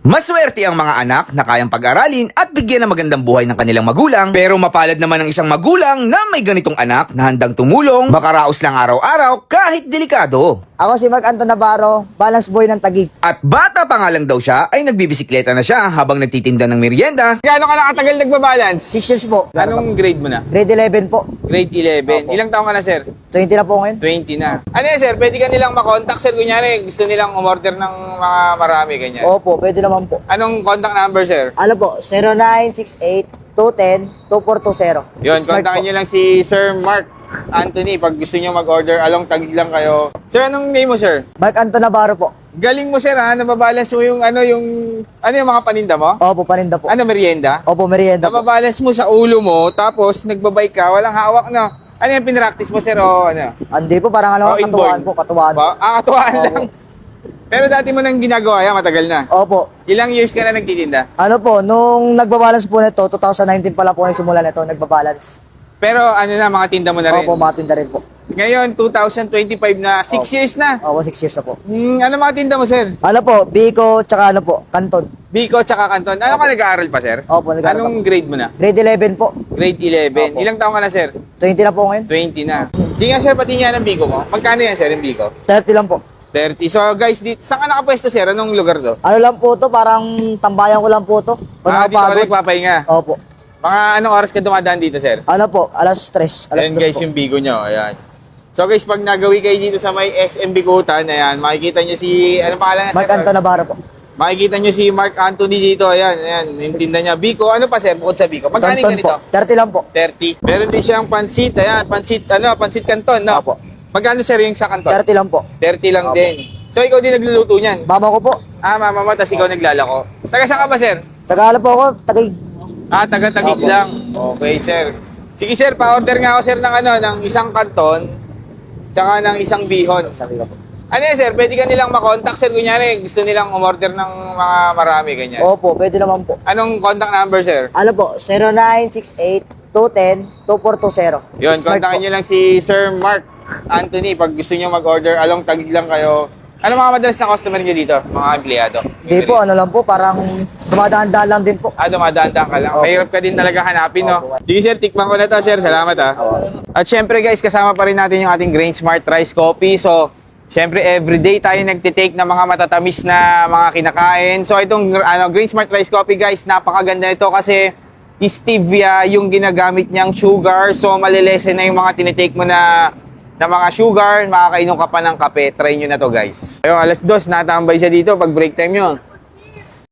Maswerte ang mga anak na kayang pag-aralin at bigyan ng magandang buhay ng kanilang magulang, pero mapalad naman ang isang magulang na may ganitong anak na handang tumulong, makaraos lang araw-araw kahit delikado. Ako si Mark Anton Navarro, balance boy ng Taguig. At bata pa nga lang daw siya ay nagbibisikleta na siya habang nagtitinda ng merienda. Gaano ka nakatagal nagbabalance? 6 years po. Anong grade mo na? Grade 11 po. Grade 11. Opo. Ilang taong ka na, sir? 20 na po ngayon. 20 na. Ano yan, sir? Pwede ka nilang makontak, sir. Kunyari, gusto nilang umorder ng mga marami, ganyan. Opo, pwede naman po. Anong contact number, sir? Ano po, 0968-210-2420. Yun, Smart kontakin po. nyo lang si Sir Mark Anthony pag gusto nyo mag-order. Along Taguig lang kayo. Sir, anong name mo, sir? Mark Anton Navarro po. Galing mo, sir, ha? Nababalance mo yung mga paninda mo? Opo, paninda po. Ano, merienda? Opo, merienda po. Nababalance mo sa ulo mo, tapos nagbabike ka, walang hawak, no? Ano yung pinractice mo, sir, o ano? Hindi po, parang ano, Oh, katuwaan inborn. po, katuwaan. Katuwaan Opo. lang. Pero dati mo nang ginagawa yan, matagal na. Opo. Ilang years ka na nagtitinda? Ano po, nung nagbabalance po nito, 2019 pala po yung simula nito, nagbabalance. Pero ano na, mga tinda mo na rin. Opo, matinda rin po. Ngayon, 2025 na, 6 years na. Opo, 6 years na po. Ano mga tinda mo, sir? Ano po, Biko, tsaka ano po, Canton. Biko tsaka Canton. Ano ka nag-aaral pa, sir? Opo, nag-aaral Anong grade mo na? Grade 11 po. Grade 11. Opo. Ilang taong ka na, sir? 20 na po ngayon. 20 na. Sige nga, sir, pati nga ng Biko mo. Magkano yan, sir, yung Biko? 30 lang po. 30. So, guys, saan ka nakapwesto, sir? Anong lugar to? Ano lang po to, parang tambayan ko lang po to. Pag Dito ka napagod. nagpapahinga. Opo. Mga anong oras ka dumadaan dito, sir? Ano po, alas 3, alas Ayan 2 guys, po. yung bigo nyo. Ayan. So guys, pag nagawi kayo dito sa may SM Bikutan, ayan, makikita nyo si, ano pangalan na, Mark sir? Anton Navarro po. Makikita nyo si Mark Anthony dito. Ayan, ayan, yung tinda niya. Biko, ano pa, sir? Bukod sa Biko. Magkano Canton ganito? po. 30 lang po. 30. Meron din siyang pansit. Ayan, pansit canton, no? Opo. Magkano, sir, yung sa canton? 30 lang po. 30 lang Opo. din. So, ikaw din nagluluto niyan? Mama ko po. Ah, mama mo, tas ikaw naglalako. Taga saan ka ba, sir? Tagalog po ako, Taguig. Ah, taga-Taguig Opo. lang. Okay, sir. Sige, sir, pa-order nga ako, sir, ng isang canton, tsaka ng isang bihon. Sabi ko po. Ano yan, sir? Pwede ka nilang makontak, sir. Kunyari, gusto nilang umorder ng mga marami, ganyan. Opo, pwede naman po. Anong contact number, sir? Ano po, 0968-210-2420. Yun, Smart kontakin po. nyo lang si Sir Mark Anthony pag gusto nyo mag-order. Along Taguig lang kayo. Ano mga madalas na customer nyo dito? Mga empleyado? Hindi po, ano lang po, parang dumadaan-daan lang din po. Ah, dumadaan-daan ka lang. Opo. Mahirap ka din talaga hanapin, no? Opo. Sige, sir, tikman ko na to, sir. Salamat, ha. At syempre, guys, kasama pa rin natin yung ating Grain Smart Rice Coffee. So, syempre, everyday tayo nagtitake ng mga matatamis na mga kinakain. So, itong Grain Smart Rice Coffee, guys, napakaganda nito kasi stevia yung ginagamit niyang sugar. So, malilesen na yung mga tinitake mo na mga sugar, makakainom ka pa ng kape. Try nyo na to, guys. Ayun, alas 2, natambay siya dito pag break time yun.